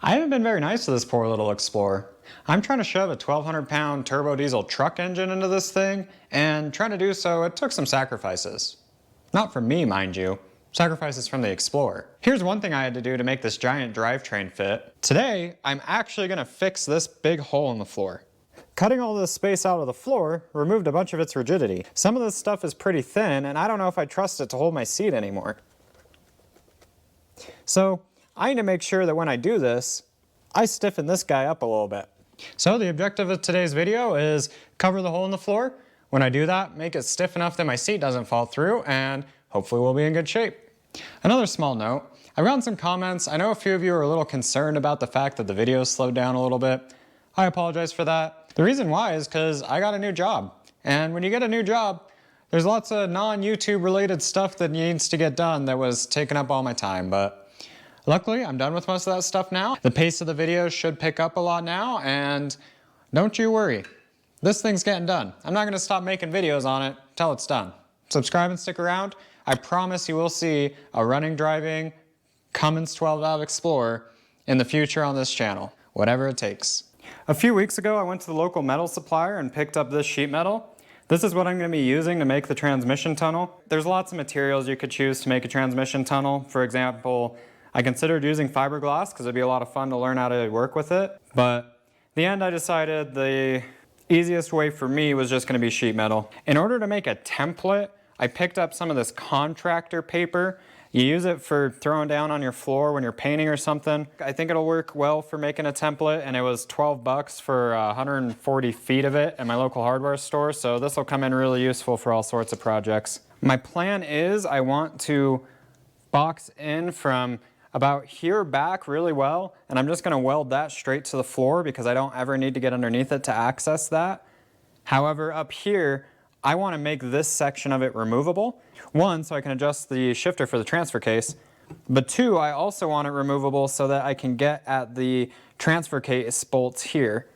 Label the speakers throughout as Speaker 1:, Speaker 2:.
Speaker 1: I haven't been very nice to this poor little Explorer. I'm trying to shove a 1,200-pound turbo diesel truck engine into this thing, and trying to do so, it took some sacrifices. Not from me, mind you. Sacrifices from the Explorer. Here's one thing I had to do to make this giant drivetrain fit. Today, I'm actually going to fix this big hole in the floor. Cutting all this space out of the floor removed a bunch of its rigidity. Some of this stuff is pretty thin, and I don't know if I trust it to hold my seat anymore. So, I need to make sure that when I do this, I stiffen this guy up a little bit. So the objective of today's video is cover the hole in the floor. When I do that, make it stiff enough that my seat doesn't fall through, and hopefully we'll be in good shape. Another small note, I got some comments. I know a few of you are a little concerned about the fact that the video slowed down a little bit. I apologize for that. The reason why is because I got a new job. And when you get a new job, there's lots of non-YouTube related stuff that needs to get done that was taking up all my time, but luckily, I'm done with most of that stuff now. The pace of the videos should pick up a lot now, and don't you worry. This thing's getting done. I'm not gonna stop making videos on it till it's done. Subscribe and stick around. I promise you will see a running, driving Cummins 12-valve Explorer in the future on this channel, whatever it takes. A few weeks ago, I went to the local metal supplier and picked up this sheet metal. This is what I'm going to be using to make the transmission tunnel. There's lots of materials you could choose to make a transmission tunnel. For example, I considered using fiberglass because it'd be a lot of fun to learn how to work with it. But in the end, I decided the easiest way for me was just going to be sheet metal. In order to make a template, I picked up some of this contractor paper. You use it for throwing down on your floor when you're painting or something. I think it'll work well for making a template, and it was 12 bucks for 140 feet of it at my local hardware store, so this will come in really useful for all sorts of projects. My plan is I want to box in from about here back really well, and I'm just going to weld that straight to the floor because I don't ever need to get underneath it to access that. However, up here, I want to make this section of it removable. One, so I can adjust the shifter for the transfer case, but two, I also want it removable so that I can get at the transfer case bolts here.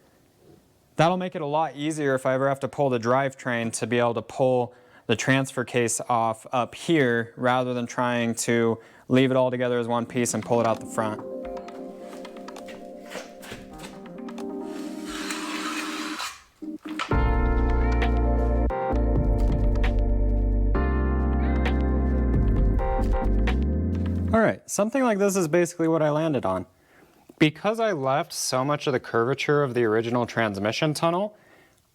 Speaker 1: That'll make it a lot easier if I ever have to pull the drivetrain to be able to pull the transfer case off up here rather than trying to leave it all together as one piece and pull it out the front. Alright, something like this is basically what I landed on. Because I left so much of the curvature of the original transmission tunnel,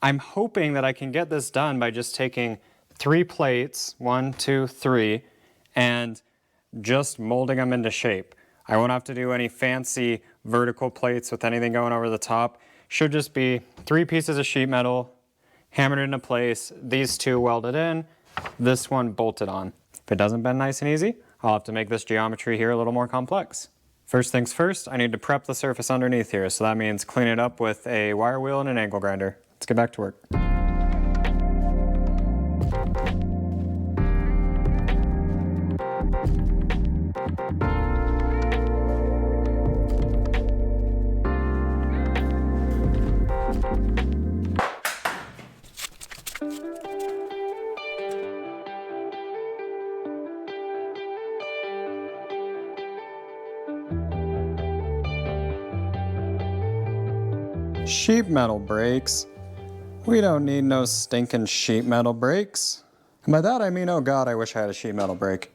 Speaker 1: I'm hoping that I can get this done by just taking 3 plates, 1, 2, 3, and just molding them into shape. I won't have to do any fancy vertical plates with anything going over the top. Should just be 3 pieces of sheet metal, hammered into place, these 2 welded in, this one bolted on. If it doesn't bend nice and easy, I'll have to make this geometry here a little more complex. First things first, I need to prep the surface underneath here, so that means clean it up with a wire wheel and an angle grinder. Let's get back to work. Sheet metal brakes? We don't need no stinking sheet metal brakes. And by that I mean, oh God, I wish I had a sheet metal brake.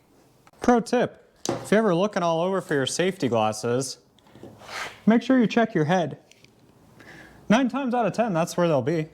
Speaker 1: Pro tip, if you're ever looking all over for your safety glasses, make sure you check your head. 9 times out of 10, that's where they'll be.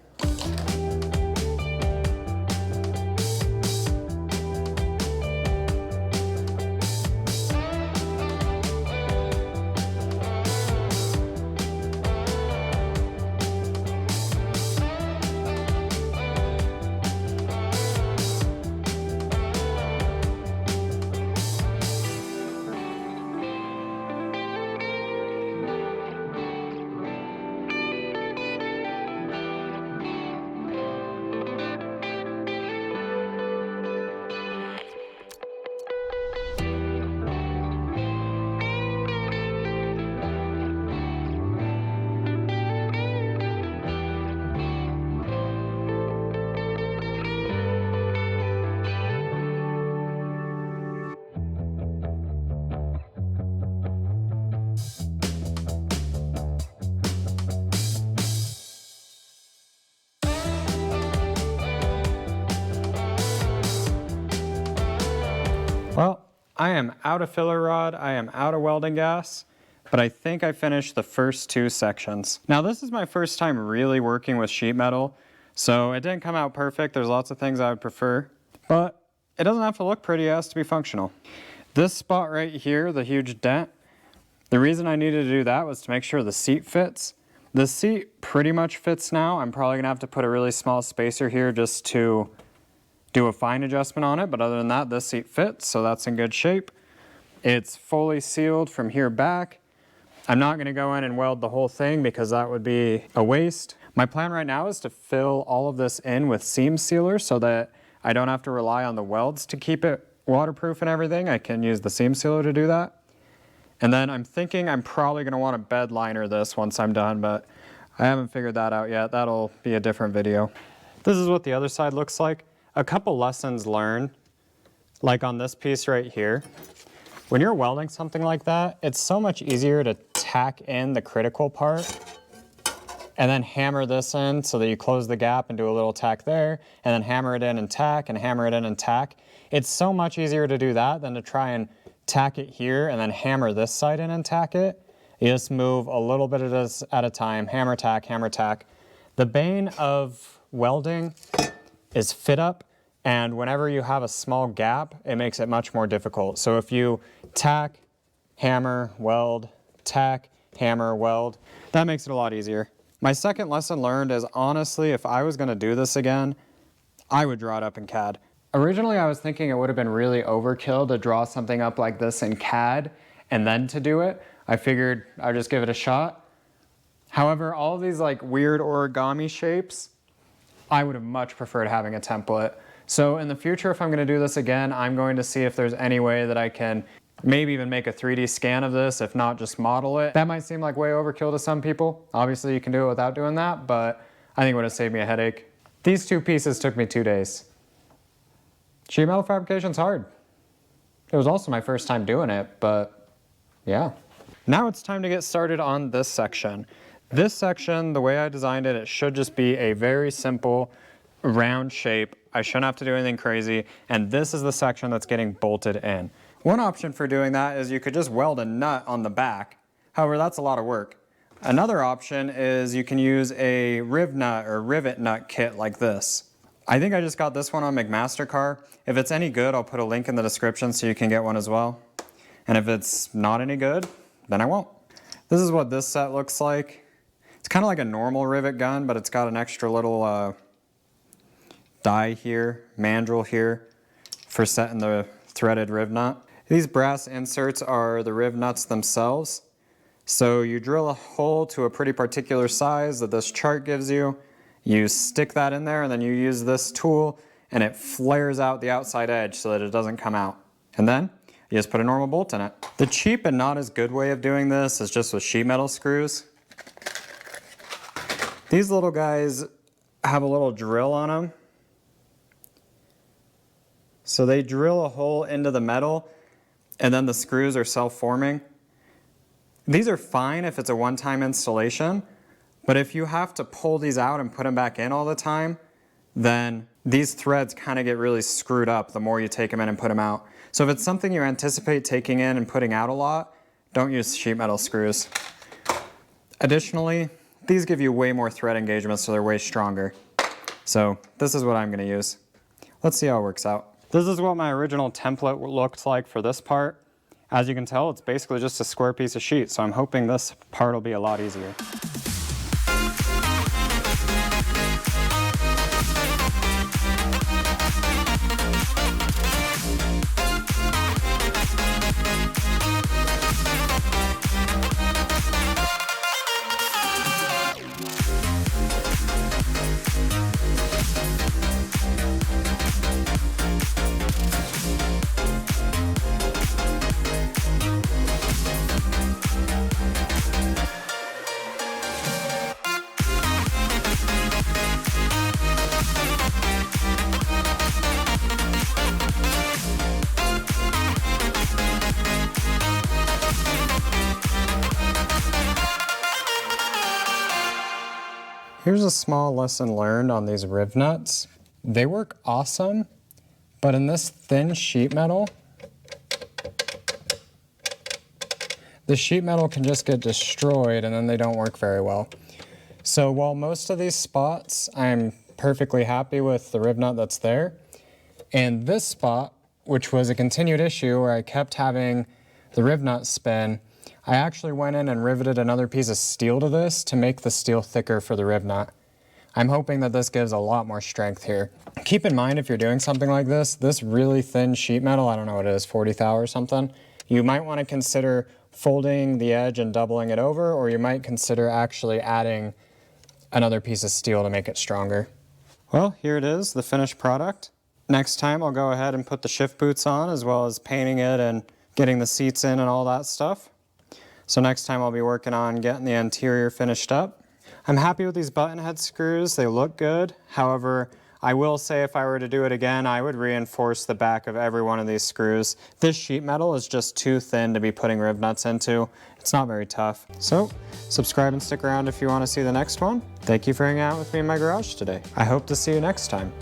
Speaker 1: I am out of filler rod, I am out of welding gas, but I think I finished the first 2 sections. Now this is my first time really working with sheet metal, so it didn't come out perfect. There's lots of things I would prefer, but it doesn't have to look pretty, it has to be functional. This spot right here, the huge dent, the reason I needed to do that was to make sure the seat fits. The seat pretty much fits now. I'm probably gonna have to put a really small spacer here just to do a fine adjustment on it, but other than that, this seat fits, so that's in good shape. It's fully sealed from here back. I'm not gonna go in and weld the whole thing because that would be a waste. My plan right now is to fill all of this in with seam sealer so that I don't have to rely on the welds to keep it waterproof and everything. I can use the seam sealer to do that. And then I'm thinking I'm probably gonna want to bed liner this once I'm done, but I haven't figured that out yet. That'll be a different video. This is what the other side looks like. A couple lessons learned, like on this piece right here. When you're welding something like that, it's so much easier to tack in the critical part and then hammer this in so that you close the gap and do a little tack there, and then hammer it in and tack, and hammer it in and tack. It's so much easier to do that than to try and tack it here and then hammer this side in and tack it. You just move a little bit of this at a time, hammer tack, hammer tack. The bane of welding is fit up, and whenever you have a small gap, it makes it much more difficult. So if you tack, hammer, weld, tack, hammer, weld, that makes it a lot easier. My second lesson learned is, honestly, if I was gonna do this again, I would draw it up in CAD. Originally, I was thinking it would have been really overkill to draw something up like this in CAD and then to do it. I figured I'd just give it a shot. However, all of these like weird origami shapes, I would have much preferred having a template. So in the future, if I'm gonna do this again, I'm going to see if there's any way that I can maybe even make a 3D scan of this, if not just model it. That might seem like way overkill to some people. Obviously you can do it without doing that, but I think it would have saved me a headache. These 2 pieces took me 2 days. Sheet metal fabrication's hard. It was also my first time doing it, but yeah. Now it's time to get started on this section. This section, the way I designed it, it should just be a very simple round shape. I shouldn't have to do anything crazy, and this is the section that's getting bolted in. One option for doing that is you could just weld a nut on the back. However, that's a lot of work. Another option is you can use a riv-nut or rivet nut kit like this. I think I just got this one on McMaster-Carr. If it's any good, I'll put a link in the description so you can get one as well. And if it's not any good, then I won't. This is what this set looks like. It's kind of like a normal rivet gun, but it's got an extra little die here, mandrel here, for setting the threaded riv nut. These brass inserts are the riv nuts themselves. So you drill a hole to a pretty particular size that this chart gives you. You stick that in there and then you use this tool and it flares out the outside edge so that it doesn't come out. And then you just put a normal bolt in it. The cheap and not as good way of doing this is just with sheet metal screws. These little guys have a little drill on them. So they drill a hole into the metal and then the screws are self-forming. These are fine if it's a one-time installation, but if you have to pull these out and put them back in all the time, then these threads kind of get really screwed up the more you take them in and put them out. So if it's something you anticipate taking in and putting out a lot, don't use sheet metal screws. Additionally, these give you way more thread engagement, so they're way stronger. So this is what I'm gonna use. Let's see how it works out. This is what my original template looked like for this part. As you can tell, it's basically just a square piece of sheet, so I'm hoping this part will be a lot easier. Here's a small lesson learned on these riv nuts. They work awesome, but in this thin sheet metal, the sheet metal can just get destroyed and then they don't work very well. So while most of these spots I'm perfectly happy with the riv nut that's there, and this spot, which was a continued issue where I kept having the riv nut spin, I actually went in and riveted another piece of steel to this to make the steel thicker for the riv nut. I'm hoping that this gives a lot more strength here. Keep in mind if you're doing something like this really thin sheet metal, I don't know what it is, 40 thou or something, you might want to consider folding the edge and doubling it over, or you might consider actually adding another piece of steel to make it stronger. Well, here it is, the finished product. Next time I'll go ahead and put the shift boots on, as well as painting it and getting the seats in and all that stuff. So next time I'll be working on getting the interior finished up. I'm happy with these button head screws, they look good. However, I will say if I were to do it again, I would reinforce the back of every one of these screws. This sheet metal is just too thin to be putting riv nuts into. It's not very tough. So, subscribe and stick around if you want to see the next one. Thank you for hanging out with me in my garage today. I hope to see you next time.